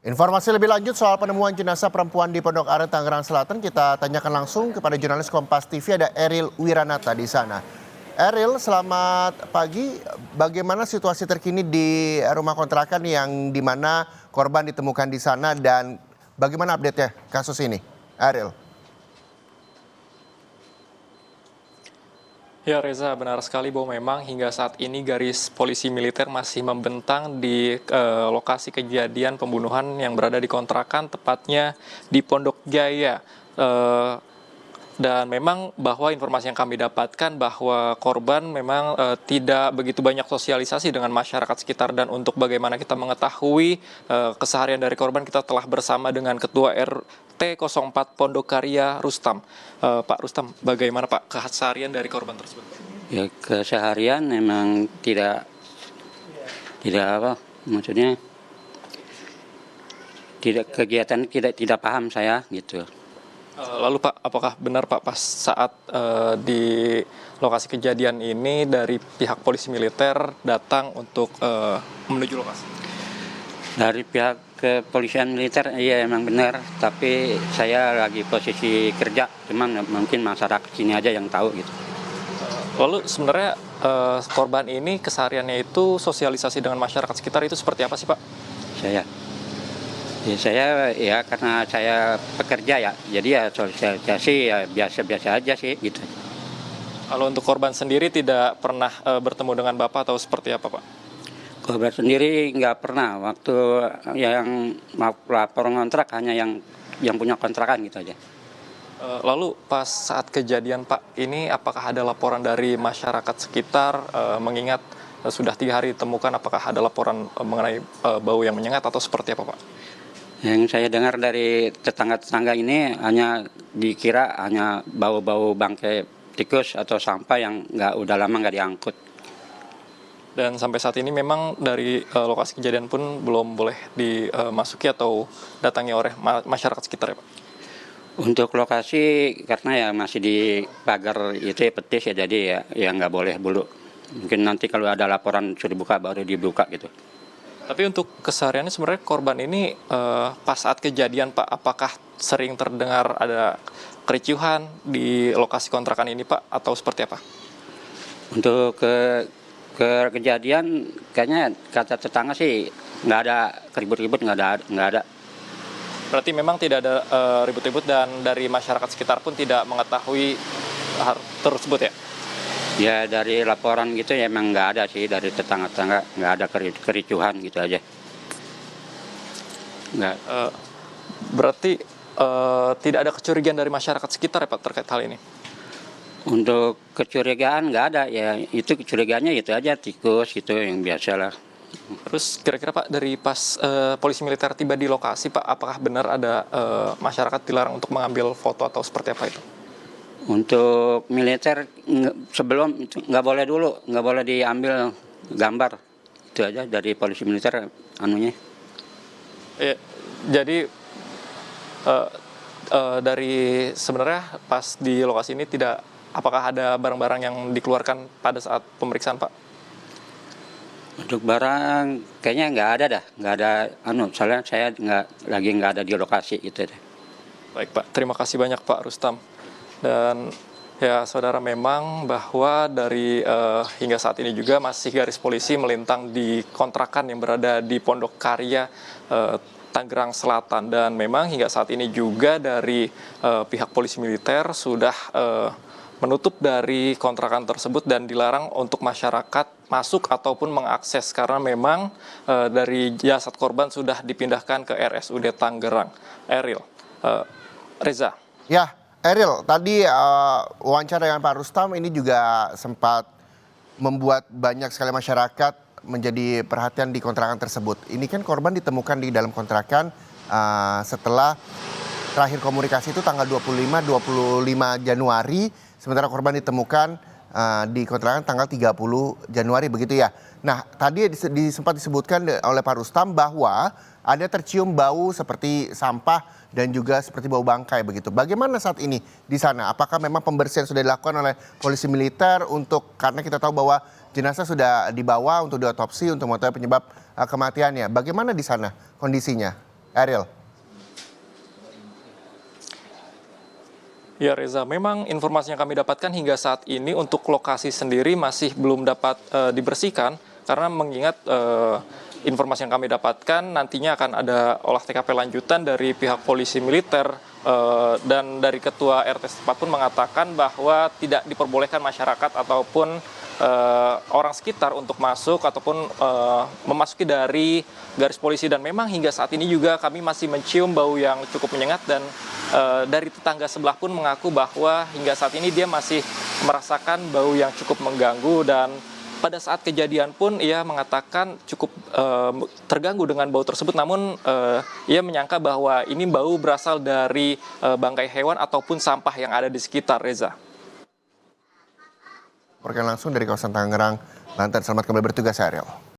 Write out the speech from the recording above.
Informasi lebih lanjut soal penemuan jenazah perempuan di Pondok Aren, Tangerang Selatan, kita tanyakan langsung kepada jurnalis Kompas TV, ada Eril Wiranata di sana. Eril, selamat pagi. Bagaimana situasi terkini di rumah kontrakan yang di mana korban ditemukan di sana dan bagaimana update-nya kasus ini? Eril. Ya Reza, benar sekali bahwa memang hingga saat ini garis polisi militer masih membentang di lokasi kejadian pembunuhan yang berada di kontrakan, tepatnya di Pondok Jaya. Dan memang bahwa informasi yang kami dapatkan bahwa korban memang tidak begitu banyak sosialisasi dengan masyarakat sekitar, dan untuk bagaimana kita mengetahui keseharian dari korban, kita telah bersama dengan Ketua RT 04 Pondok Karya, Rustam. Pak Rustam, bagaimana Pak keseharian dari korban tersebut? Ya, keseharian memang tidak apa, maksudnya tidak kegiatan, tidak paham saya gitu. Lalu Pak, apakah benar Pak pas saat di lokasi kejadian ini dari pihak polisi militer datang untuk menuju lokasi? Dari pihak kepolisian militer, iya emang benar, tapi saya lagi posisi kerja, cuman mungkin masyarakat sini aja yang tahu gitu. Lalu sebenarnya korban ini kesehariannya itu sosialisasi dengan masyarakat sekitar itu seperti apa sih Pak? Saya ya karena saya pekerja ya, jadi ya sosialisasi ya biasa-biasa aja sih gitu. Kalau untuk korban sendiri tidak pernah bertemu dengan Bapak atau seperti apa Pak? Korban sendiri nggak pernah, waktu yang lapor ngontrak hanya yang punya kontrakan gitu aja. Lalu pas saat kejadian Pak, ini apakah ada laporan dari masyarakat sekitar mengingat sudah 3 hari ditemukan, apakah ada laporan mengenai bau yang menyengat atau seperti apa Pak? Yang saya dengar dari tetangga-tetangga ini hanya dikira hanya bau-bau bangkai tikus atau sampah yang udah lama nggak diangkut. Dan sampai saat ini memang dari lokasi kejadian pun belum boleh dimasuki atau datangi oleh masyarakat sekitar ya Pak? Untuk lokasi karena ya masih di pagar itu ya petis ya, jadi ya nggak boleh dulu. Mungkin nanti kalau ada laporan sudah dibuka baru dibuka gitu. Tapi untuk kesehariannya sebenarnya korban ini pas saat kejadian Pak, apakah sering terdengar ada kericuhan di lokasi kontrakan ini Pak atau seperti apa? Untuk ke kejadian kayaknya kata tetangga sih nggak ada ribut-ribut, nggak ada. Berarti memang tidak ada ribut-ribut dan dari masyarakat sekitar pun tidak mengetahui hal tersebut ya? Ya dari laporan gitu ya emang nggak ada sih, dari tetangga-tetangga nggak ada kericuhan gitu aja. Nggak. Berarti tidak ada kecurigaan dari masyarakat sekitar ya Pak terkait hal ini? Untuk kecurigaan nggak ada, ya itu kecurigaannya itu aja, tikus gitu yang biasa lah. Terus kira-kira Pak dari pas polisi militer tiba di lokasi Pak, apakah benar ada masyarakat dilarang untuk mengambil foto atau seperti apa itu? Untuk militer sebelum itu nggak boleh diambil gambar, itu aja dari polisi militer anunya. Jadi dari sebenarnya pas di lokasi ini tidak, apakah ada barang-barang yang dikeluarkan pada saat pemeriksaan Pak? Untuk barang kayaknya nggak ada soalnya saya nggak ada di lokasi itu deh. Baik Pak, terima kasih banyak Pak Rustam. Dan ya saudara, memang bahwa dari hingga saat ini juga masih garis polisi melintang di kontrakan yang berada di Pondok Karya, Tangerang Selatan. Dan memang hingga saat ini juga dari pihak polisi militer sudah menutup dari kontrakan tersebut dan dilarang untuk masyarakat masuk ataupun mengakses karena memang dari jasad korban sudah dipindahkan ke RSUD Tangerang. Eril, Reza. Ya, Eril, tadi wawancara dengan Pak Rustam ini juga sempat membuat banyak sekali masyarakat menjadi perhatian di kontrakan tersebut. Ini kan korban ditemukan di dalam kontrakan setelah terakhir komunikasi itu tanggal 25 Januari, sementara korban ditemukan di kontrakan tanggal 30 Januari begitu ya. Nah, tadi sempat disebutkan oleh Pak Rustam bahwa ada tercium bau seperti sampah dan juga seperti bau bangkai begitu. Bagaimana saat ini di sana? Apakah memang pembersihan sudah dilakukan oleh polisi militer karena kita tahu bahwa jenazah sudah dibawa untuk diotopsi untuk mengetahui penyebab kematiannya. Bagaimana di sana kondisinya? Ariel. Ya Reza, memang informasi yang kami dapatkan hingga saat ini untuk lokasi sendiri masih belum dapat dibersihkan karena mengingat informasi yang kami dapatkan nantinya akan ada olah TKP lanjutan dari pihak polisi militer dan dari ketua RT setempat pun mengatakan bahwa tidak diperbolehkan masyarakat ataupun orang sekitar untuk masuk ataupun memasuki dari garis polisi, dan memang hingga saat ini juga kami masih mencium bau yang cukup menyengat, dan dari tetangga sebelah pun mengaku bahwa hingga saat ini dia masih merasakan bau yang cukup mengganggu, dan pada saat kejadian pun ia mengatakan cukup terganggu dengan bau tersebut, namun ia menyangka bahwa ini bau berasal dari bangkai hewan ataupun sampah yang ada di sekitar, Reza. Langsung dari kawasan Tangerang, Banten. Selamat kembali bertugas, Ariel.